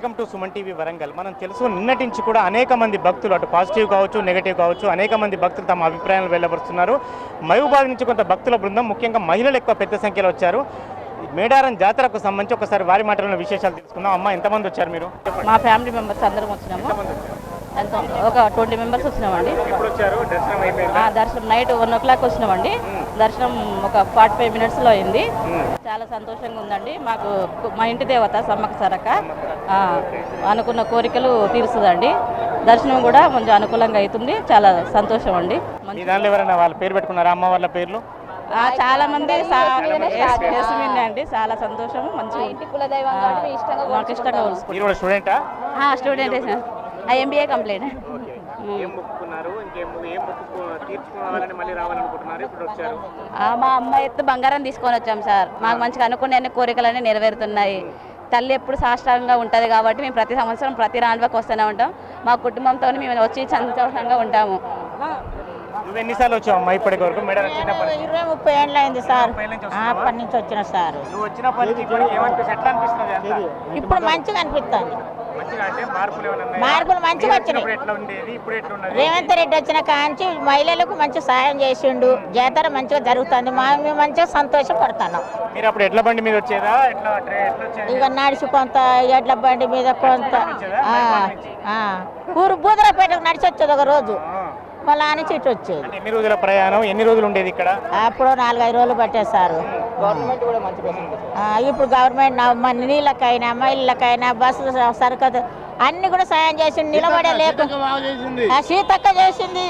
Welcome to Suman TV Warangal. మనం తెలుసు నిన్నటి నుంచి కూడా అనేక మంది భక్తులు అటు పాజిటివ్ కావచ్చు నెగటివ్ కావచ్చు అనేక మంది భక్తులు తమ అభిప్రాయాలు వెళ్ళబరుస్తున్నారు. మహబూబాబాద్ నుంచి కొంత భక్తుల బృందం ముఖ్యంగా మహిళలు ఎక్కువ పెద్ద సంఖ్యలో వచ్చారు. మేడారం జాతరకు సంబంధించి ఒకసారి వారి మాటలను విశేషాలు తెలుసుకుందాం. అమ్మ, ఎంతమంది వచ్చారు మీరు? మా ఫ్యామిలీ మెంబర్స్ అందరం వచ్చినాము. ఒక 20 మెంబర్స్ వచ్చినామండి. దర్శనం నైట్ 1 o'clock వచ్చినామండి. దర్శనం ఒక 45 minutesలో అయింది. చాలా సంతోషంగా ఉందండి. మాకు మా ఇంటి దేవత సమ్మక్క సారక్క అనుకున్న కోరికలు తీరుస్తుందండి. దర్శనం కూడా కొంచెం అనుకూలంగా అవుతుంది. చాలా సంతోషం అండి. ఎవరైనా వాళ్ళ పేరు పెట్టుకున్నారా? అమ్మ వాళ్ళ పేర్లు చాలా మంది అండి. చాలా సంతోషం. మంచి మాకు ఇష్టంగా స్టూడెంట్ MBA కంప్లీట్. మా అమ్మాయి ఎత్తు బంగారం తీసుకొని వచ్చాం సార్. మాకు మంచిగా అనుకునే కోరికలన్నీ నెరవేరుతున్నాయి. తల్లి ఎప్పుడు సాష్టాంగంగా ఉంటుంది కాబట్టి మేము ప్రతి సంవత్సరం ప్రతి రాండ్వాకి వస్తూనే ఉంటాం. మా కుటుంబంతో మేము వచ్చి సంతోషంగా ఉంటాము. నువ్వు ఎన్నిసార్లు వచ్చావు అమ్మా ఇప్పటి వరకు? 20-30 ఏళ్ళు అయింది సార్. అప్పటి నుంచి వచ్చిన సార్. ఇప్పుడు మంచిగా అనిపిస్తుంది. మార్పులు మంచిగా వచ్చినాయి. రేవంత్ రెడ్డి వచ్చిన కాంచి మహిళలకు మంచి సాయం చేసిండు. జాతర మంచిగా జరుగుతుంది. మేము మంచిగా సంతోషపడుతున్నాం. ఇక నడిచి కొంత ఎడ్ల బండి మీద కొంత ఊరు బూదరపేటకు నడిచి వచ్చేది ఒక రోజు. మళ్ళీ అని చెట్టు వచ్చేది. ఎన్ని రోజుల ప్రయాణం? ఎన్ని రోజులు ఉండేది ఇక్కడ? అప్పుడు 4-5 రోజులు పట్టేస్తారు. ఇప్పుడు గవర్నమెంట్ నీళ్ళకైనా మహిళలకైనా బస్సు సరుకు అన్ని కూడా సాయం చేసిండు. నిలబడే లేక సీతక్క చేసింది,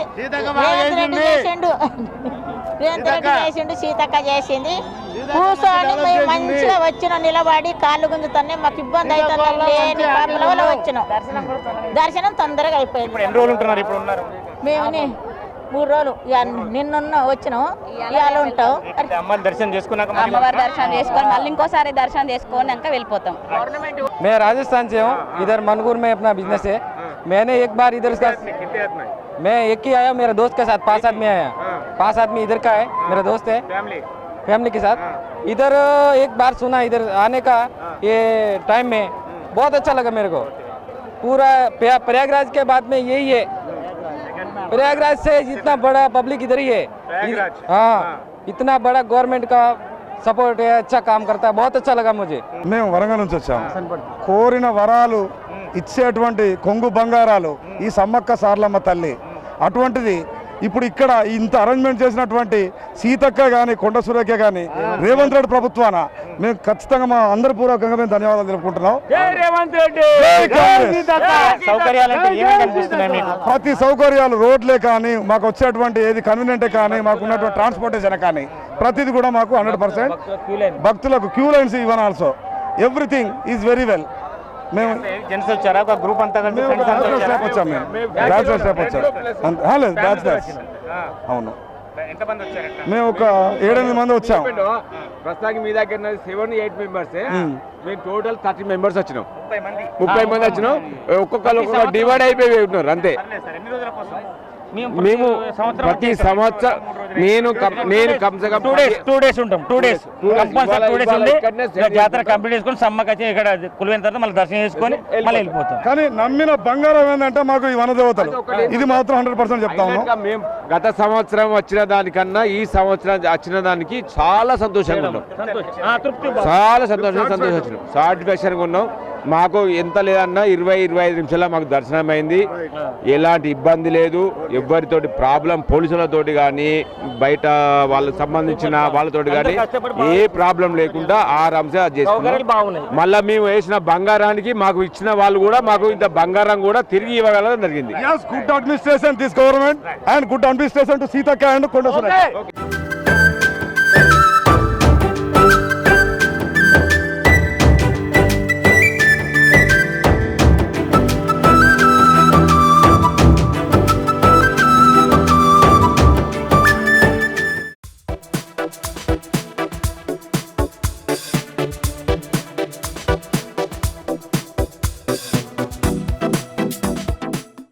రేవంత్ రెడ్డి చేసిండు, సీతక్క చేసింది. కూర్చొని మేము మంచిగా వచ్చిన నిలబడి కాళ్ళు గుంజుతానే మాకు ఇబ్బంది అవుతుంది. లేని పాపల వచ్చినాం. దర్శనం తొందరగా అయిపోయింది. మేము 3 రోజులు నిన్న వచ్చినాం. ఇవాళ ఉంటాం. అమ్మవారి దర్శనం చేసుకొని మళ్ళీ ఇంకోసారి దర్శనం చేసుకున్నాక వెళ్ళిపోతాం. मैं राजस्थान से हूँ. इधर मनगुर में अपना बिजनेस है. मैंने एक बार इधर का मैं एक ही आया. मेरे दोस्त के साथ 5 आदमी आया. 5 आदमी इधर का है. मेरा दोस्त है फैमिली के साथ. इधर एक बार सुना इधर आने का ये टाइम में बहुत अच्छा लगा मेरे को. पूरा प्रयागराज के बाद में यही है. प्रयागराज से जितना बड़ा पब्लिक इधर ही है. हाँ, इतना बड़ा गवर्नमेंट का సపోర్ట్ అచ్చా కామ్ కర్తా. బహుత్ అచ్చా లగా ముझे. మేము వరంగల్ నుంచి వచ్చాము. కోరిన వరాలు ఇచ్చేటువంటి కొంగు బంగారాలు ఈ సమ్మక్క సార్లమ్మ తల్లి. అటువంటిది ఇప్పుడు ఇక్కడ ఇంత అరేంజ్మెంట్ చేసినటువంటి సీతక్క కానీ కొండ సురేఖ కానీ రేవంత్ రెడ్డి ప్రభుత్వాన మేము ఖచ్చితంగా మా అందరి పూర్వకంగా మేము ధన్యవాదాలు తెలుపుకుంటున్నాం. ప్రతి సౌకర్యాలు రోడ్లే కానీ మాకు వచ్చేటువంటి ఏది కన్వీనియంటే కానీ మాకు ఉన్నటువంటి ట్రాన్స్పోర్టేషన్ కానీ ప్రతిది కూడా మాకు 100% భక్తులకు క్యూ లైన్స్ ఇవ్వను. Also everything is very well. మేము జెంట్స్ వచ్చారా? ఒక గ్రూప్ అంతా వచ్చాం. మేము బ్యాచులర్ స్టాఫ్ వచ్చాం. లేదు బ్యాచులర్స్. అవును, మేము ఒక 7-8 మంది వచ్చాం. ప్రస్తుతానికి మీ దగ్గర 7-8 మెంబర్స్. మేము టోటల్ 30 మెంబర్స్ వచ్చినాం. 30 మంది వచ్చినాం. ఒక్కొక్కరు డివైడ్ అయిపోయి ఉన్నారు అంతే. మేము ప్రతి సంవత్సరం నేను కమ్సే కమ్ 2 days ఉంటాం. 2 days కంపల్సరీ 2 days ఉండి జాతర కంప్లీట్ చేసుకొని సమ్మక్క వచ్చి ఇక్కడ కులిపోయిన తర్వాత మళ్ళీ దర్శనం చేసుకొని మళ్ళీ వెళ్ళిపోతాం. కానీ నమ్మిన బంగారం ఏంటంటే మాకు ఈ వనదేవతలు. ఇది మాత్రం 100% చెప్తాము. మేము గత సంవత్సరం వచ్చిన దానికన్నా ఈ సంవత్సరం వచ్చిన దానికి చాలా సంతోషంగా ఉన్నాం. చాలా సంతోషం వచ్చినాం. సాటిస్ఫాక్షన్గా ఉన్నాం. మాకు ఎంత లేదన్నా 20-25 నిమిషాల్లో మాకు దర్శనం అయింది. ఎలాంటి ఇబ్బంది లేదు. ఎవరితోటి ప్రాబ్లం పోలీసులతోటి కానీ బయట వాళ్ళకి సంబంధించిన వాళ్ళతోటి కానీ ఏ ప్రాబ్లం లేకుండా ఆరాంసే అది చేసుకున్నాం. మళ్ళీ మేము వేసిన బంగారానికి మాకు ఇచ్చిన వాళ్ళు కూడా మాకు ఇంత బంగారం కూడా తిరిగి ఇవ్వగలడం జరిగింది. Good administration this government and good administration to Seethakka and కొండ సురేఖ.